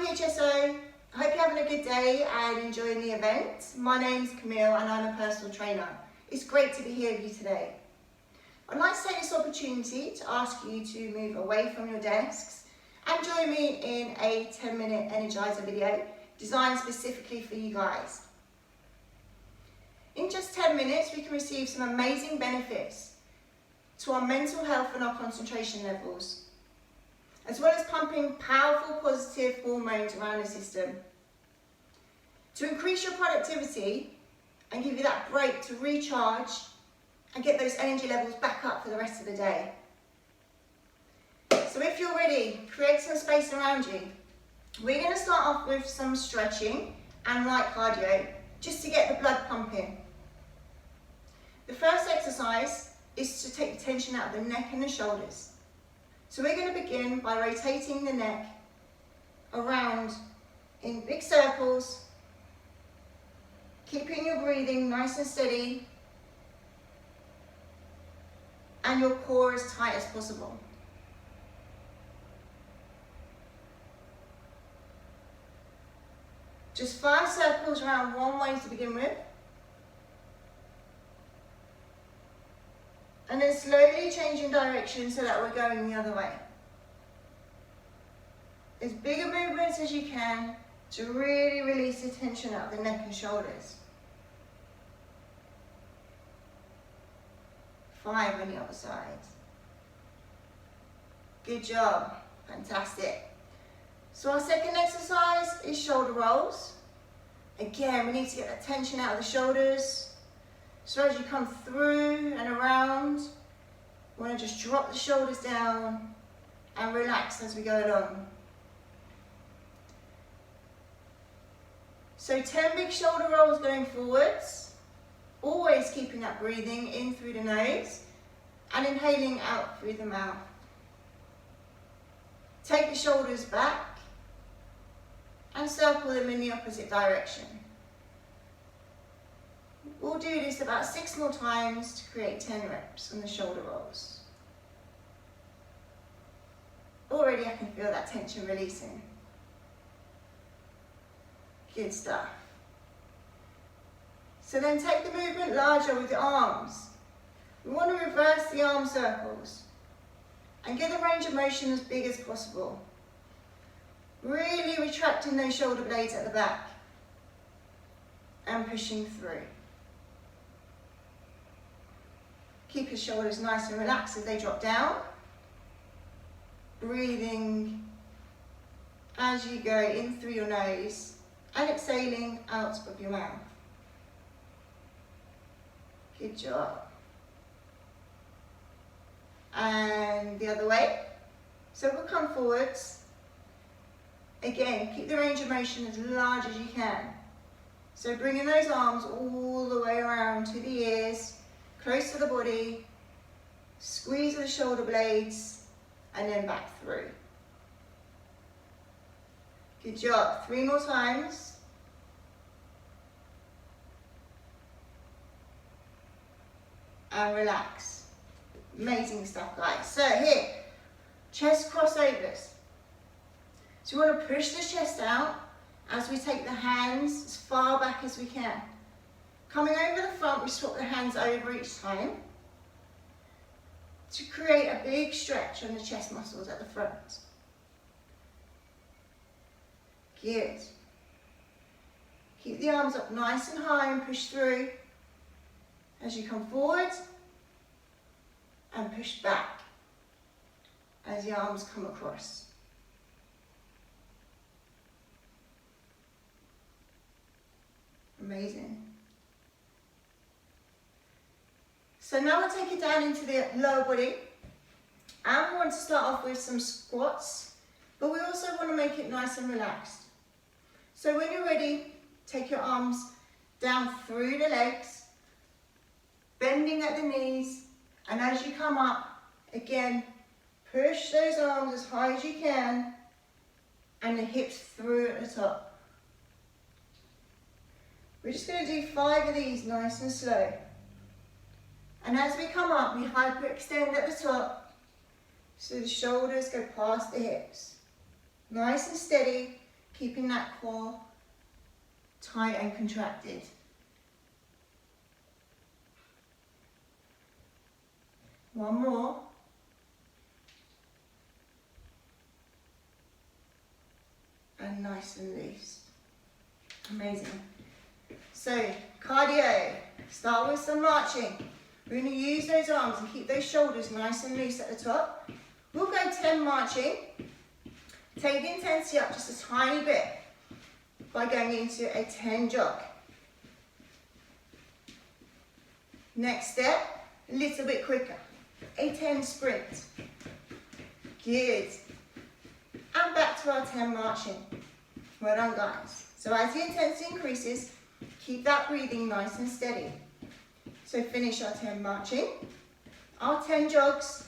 PHSO. I hope you're having a good day and enjoying the event. My name's Camille and I'm a personal trainer. It's great to be here with you today. I'd like to take this opportunity to ask you to move away from your desks and join me in a 10-minute Energizer video designed specifically for you guys. In just 10 minutes, we can receive some amazing benefits to our mental health and our concentration levels, as well as pumping powerful positive hormones around the system to increase your productivity and give you that break to recharge and get those energy levels back up for the rest of the day. So if you're ready, create some space around you. We're going to start off with some stretching and light cardio just to get the blood pumping. The first exercise is to take the tension out of the neck and the shoulders. So we're going to begin by rotating the neck around in big circles, keeping your breathing nice and steady and your core as tight as possible. Just 5 circles around one way to begin with. And then slowly changing direction so that we're going the other way. As bigger movements as you can to really release the tension out of the neck and shoulders. 5 on the other side. Good job, fantastic. So our second exercise is shoulder rolls. Again, we need to get that tension out of the shoulders. So as you come through and around, you want to just drop the shoulders down and relax as we go along. So 10 big shoulder rolls going forwards, always keeping that breathing in through the nose and inhaling out through the mouth. Take the shoulders back and circle them in the opposite direction. We'll do this about 6 more times to create 10 reps on the shoulder rolls. Already I can feel that tension releasing. Good stuff. So then take the movement larger with the arms. We want to reverse the arm circles and get the range of motion as big as possible. Really retracting those shoulder blades at the back and pushing through. Keep your shoulders nice and relaxed as they drop down. Breathing as you go in through your nose and exhaling out of your mouth. Good job. And the other way. So we'll come forwards. Again, keep the range of motion as large as you can. So bringing those arms all the way around to the ears, close to the body, squeeze the shoulder blades, and then back through. Good job. 3 more times. And relax. Amazing stuff, guys. So here, chest crossovers. So we want to push the chest out as we take the hands as far back as we can. Coming over the front, we swap the hands over each time to create a big stretch on the chest muscles at the front. Good. Keep the arms up nice and high and push through as you come forward and push back as the arms come across. Amazing. So now we'll take it down into the lower body and we want to start off with some squats, but we also want to make it nice and relaxed. So when you're ready, take your arms down through the legs, bending at the knees, and as you come up, again, push those arms as high as you can and the hips through at the top. We're just going to do 5 of these nice and slow. And as we come up, we hyperextend at the top so the shoulders go past the hips. Nice and steady, keeping that core tight and contracted. One more. And nice and loose. Amazing. So, cardio. Start with some marching. We're going to use those arms and keep those shoulders nice and loose at the top. We'll go 10 marching. Take the intensity up just a tiny bit by going into a 10 jog. Next step, a little bit quicker. A 10 sprint. Good. And back to our 10 marching. Well done, guys. So as the intensity increases, keep that breathing nice and steady. So finish our 10 marching, our 10 jogs,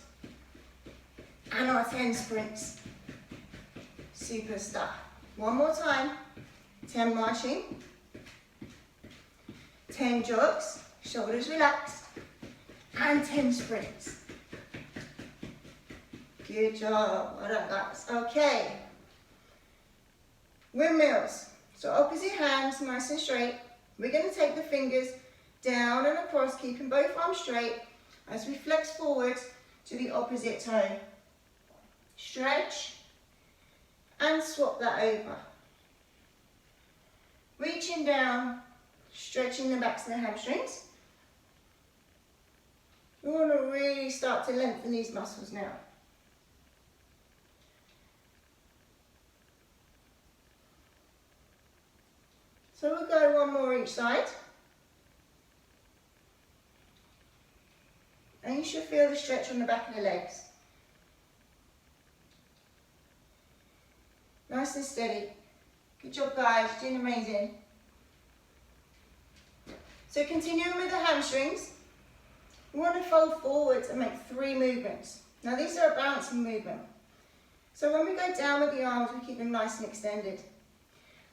and our 10 sprints. Super stuff. One more time. 10 marching, 10 jogs, shoulders relaxed, and 10 sprints. Good job. Well done, guys. Okay. Windmills. So opposite hands, nice and straight. We're going to take the fingers down and across, keeping both arms straight as we flex forward to the opposite toe. Stretch and swap that over. Reaching down, stretching the backs of the hamstrings. We want to really start to lengthen these muscles now. So we'll go one more each side. And you should feel the stretch on the back of the legs. Nice and steady. Good job, guys, you're doing amazing. So continuing with the hamstrings, we want to fold forward and make 3 movements. Now these are a balancing movement. So when we go down with the arms, we keep them nice and extended.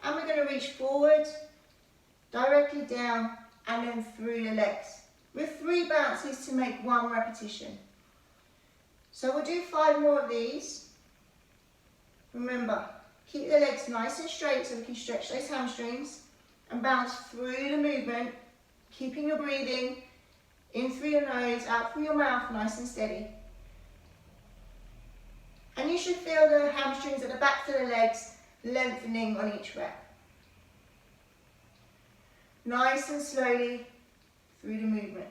And we're going to reach forward, directly down, and then through the legs. With 3 bounces to make 1 repetition. So we'll do 5 more of these. Remember, keep the legs nice and straight so we can stretch those hamstrings and bounce through the movement, keeping your breathing in through your nose, out through your mouth, nice and steady. And you should feel the hamstrings at the backs of the legs lengthening on each rep. Nice and slowly through the movement.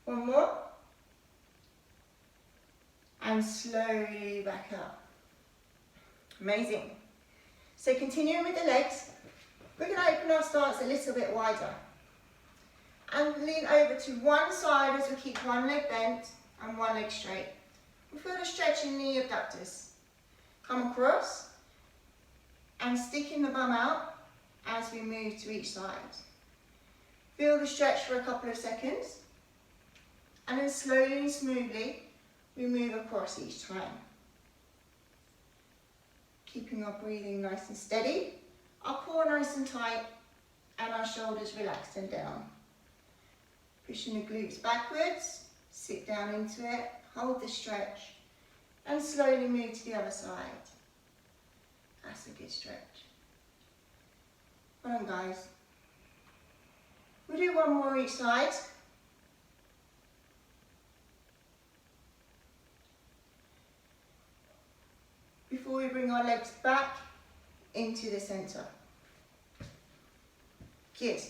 One more. And slowly back up. Amazing. So continuing with the legs, we're going to open our stance a little bit wider. And lean over to one side as we keep one leg bent and one leg straight. We feel the stretch in the abductors. Come across and sticking the bum out as we move to each side. Feel the stretch for a couple of seconds. And then slowly and smoothly, we move across each time. Keeping our breathing nice and steady, our core nice and tight, and our shoulders relaxed and down. Pushing the glutes backwards, sit down into it, hold the stretch, and slowly move to the other side. That's a good stretch. Well done, guys. We'll do 1 more each side. Before we bring our legs back into the centre. Good.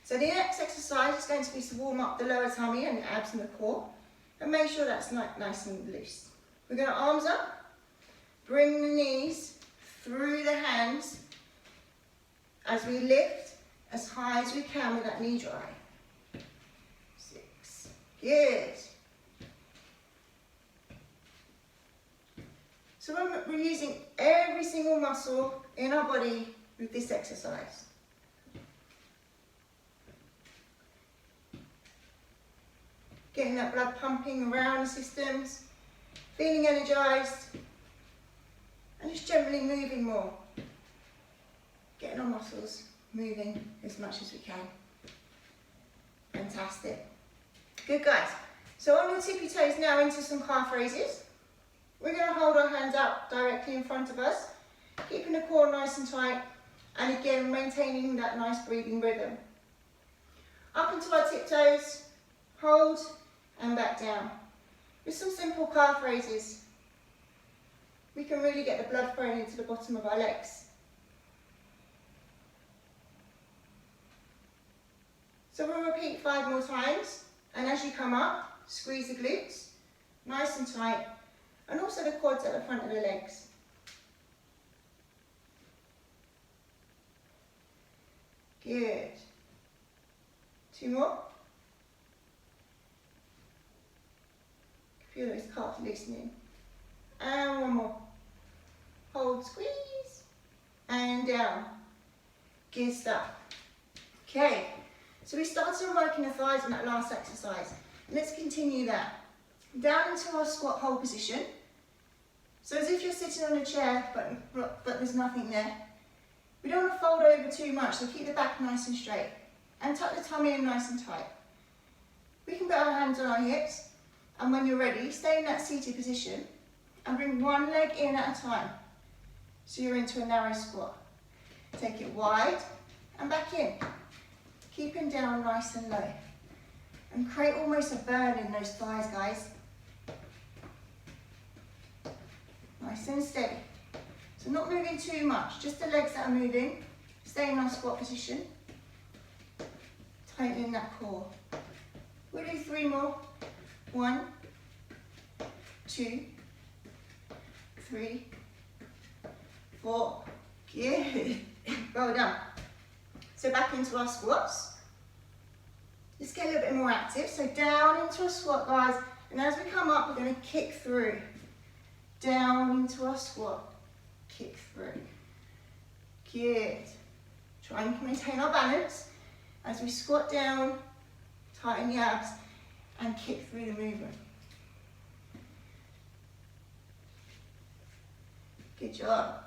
So the next exercise is going to be to warm up the lower tummy and the abs and the core. And make sure that's nice and loose. We're going to arms up, bring the knees through the hands as we lift as high as we can with that knee dry. 6. Good. So we're using every single muscle in our body with this exercise. Getting that blood pumping around the systems, feeling energized, and just generally moving more. Getting our muscles moving as much as we can. Fantastic. Good, guys. So on your tippy toes now into some calf raises. We're going to out directly in front of us, keeping the core nice and tight, and again maintaining that nice breathing rhythm. Up into our tiptoes, hold and back down. With some simple calf raises, we can really get the blood flowing into the bottom of our legs. So we'll repeat 5 more times, and as you come up, squeeze the glutes, nice and tight, and also the quads at the front of the legs. Good. 2 more. Feel those calves loosening. And 1 more. Hold, squeeze, and down. Good stuff. Okay, so we started on working the thighs in that last exercise. Let's continue that. Down into our squat hold position. So as if you're sitting on a chair, but there's nothing there. We don't want to fold over too much, so keep the back nice and straight. And tuck the tummy in nice and tight. We can put our hands on our hips, and when you're ready, stay in that seated position and bring one leg in at a time. So you're into a narrow squat. Take it wide and back in. Keeping down nice and low. And create almost a burn in those thighs, guys. Nice and steady. So not moving too much, just the legs that are moving. Stay in our squat position. Tightening that core. We'll do 3 more. 1, 2, 3, 4. Good. Well done. So back into our squats. Let's get a little bit more active. So down into a squat, guys. And as we come up, we're going to kick through. Down into our squat. Kick through. Good. Try and maintain our balance as we squat down, tighten the abs, and kick through the movement. Good job.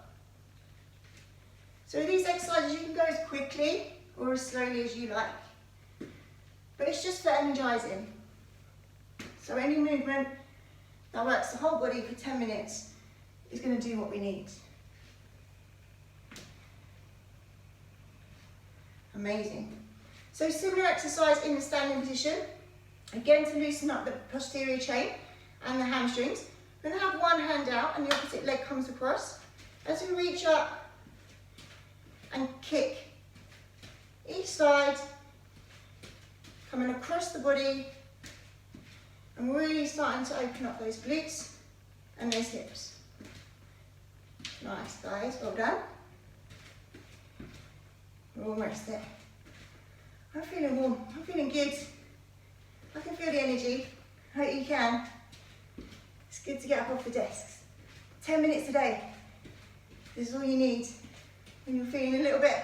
So with these exercises, you can go as quickly or as slowly as you like. But it's just for energizing. So any movement that works the whole body for 10 minutes is going to do what we need. Amazing. So similar exercise in the standing position. Again, to loosen up the posterior chain and the hamstrings. We're going to have one hand out and the opposite leg comes across. As we reach up and kick each side, coming across the body and really starting to open up those glutes and those hips. Nice, guys, well done. We're almost there. I'm feeling warm, I'm feeling good. I can feel the energy, I hope you can. It's good to get up off the desks. 10 minutes a day. This is all you need when you're feeling a little bit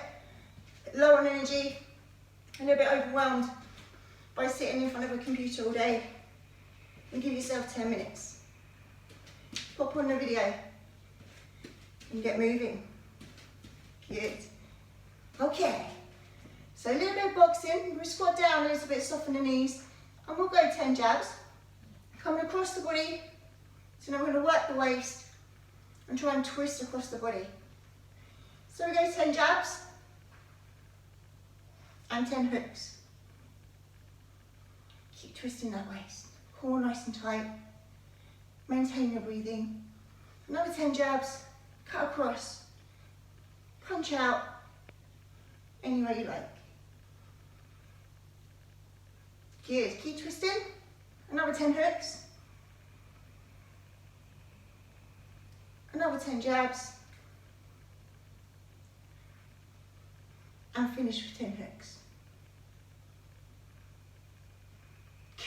low on energy, a little bit overwhelmed by sitting in front of a computer all day. And give yourself 10 minutes. Pop on the video and get moving. Good. Okay, so a little bit of boxing. We'll squat down a little bit, soften the knees, and we'll go 10 jabs. Coming across the body. So now we're going to work the waist and try and twist across the body. So we go 10 jabs and 10 hooks. Keep twisting that waist. Core nice and tight. Maintain your breathing. Another 10 jabs. Cut across. Punch out. Any way you like. Good. Keep twisting. Another 10 hooks. Another 10 jabs. And finish with 10 hooks.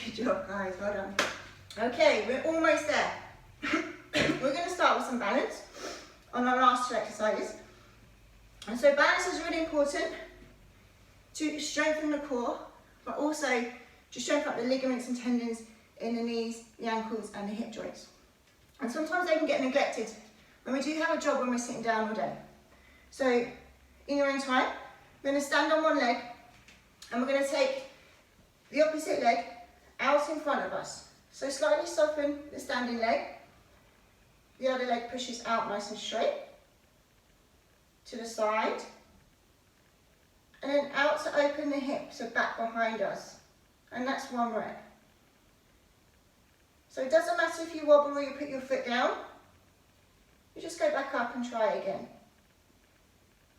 Good job, guys. Well done. Okay, we're almost there. We're going to start with some balance on our last 2 exercises. And so balance is really important to strengthen the core, but also to strengthen up the ligaments and tendons in the knees, the ankles, and the hip joints. And sometimes they can get neglected when we do have a job when we're sitting down all day. So in your own time, we're going to stand on one leg and we're going to take the opposite leg out in front of us. So slightly soften the standing leg, the other leg pushes out nice and straight. To the side. And then out to open the hips, so back behind us. And that's 1 rep. So it doesn't matter if you wobble or you put your foot down. You just go back up and try again.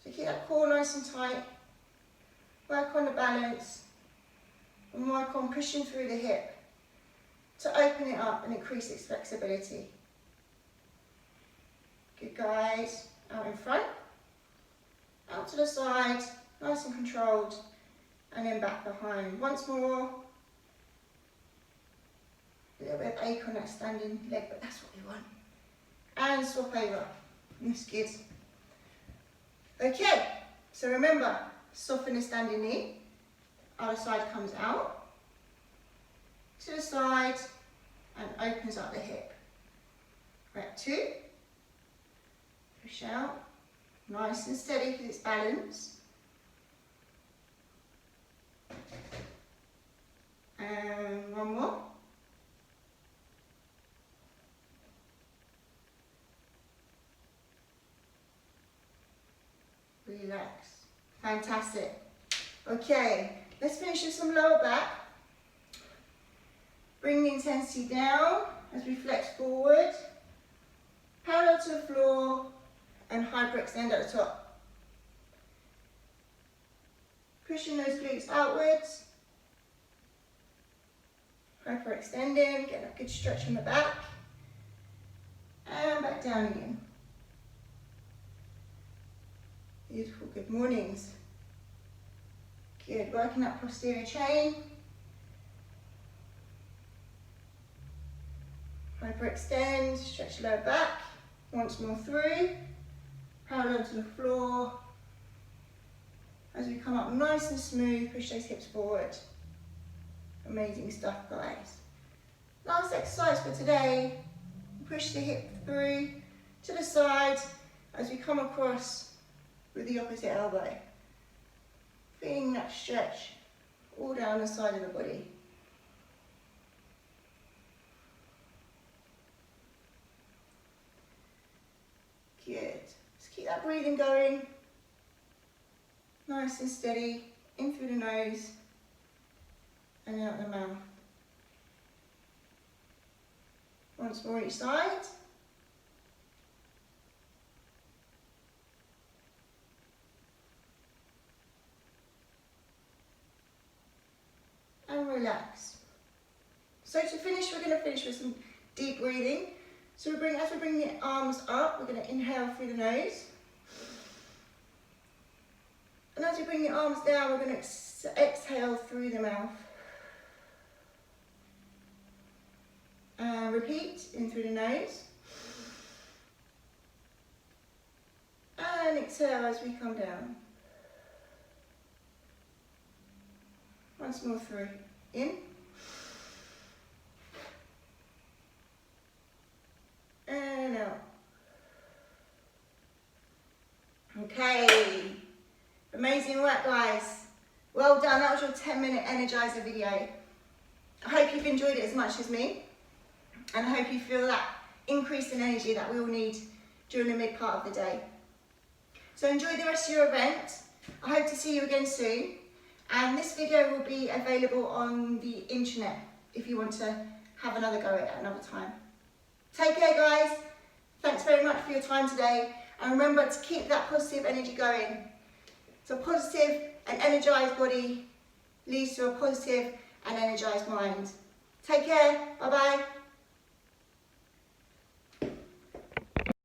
So keep that core nice and tight. Work on the balance. And work on pushing through the hip to open it up and increase its flexibility. Good, guys. Out in front. Out to the side. Nice and controlled. And then back behind. Once more. A little bit of ache on that standing leg, but that's what we want. And swap over. That's good. Okay, so remember, soften the standing knee. Other side comes out. To the side and opens up the hip. Rep 2. Push out. Nice and steady because it's balanced. And 1 more. Relax. Fantastic. Okay, let's finish with some lower back. Bring the intensity down as we flex forward. Parallel to the floor and hyperextend at the top. Pushing those glutes outwards. Hyperextending, getting a good stretch from the back. And back down again. Beautiful, good mornings. Good, working that posterior chain. Hyperextend, stretch lower back. Once more through. Parallel to the floor. As we come up nice and smooth, push those hips forward. Amazing stuff, guys. Last exercise for today. Push the hip through to the side as we come across with the opposite elbow. Feeling that stretch all down the side of the body. Good. Just keep that breathing going. Nice and steady. In through the nose and out the mouth. Once more each side. And relax. So to finish, we're going to finish with some deep breathing. So as we bring the arms up, we're going to inhale through the nose. And as we bring the arms down, we're going to exhale through the mouth. And repeat, in through the nose. And exhale as we come down. Once more through, in. And out. Okay. Amazing work, guys. Well done, that was your 10-minute Energizer video. I hope you've enjoyed it as much as me. And I hope you feel that increase in energy that we all need during the mid part of the day. So enjoy the rest of your event. I hope to see you again soon. And this video will be available on the internet if you want to have another go at it another time. Take care, guys. Thanks very much for your time today. And remember to keep that positive energy going. So positive and energized body leads to a positive and energized mind. Take care. Bye-bye.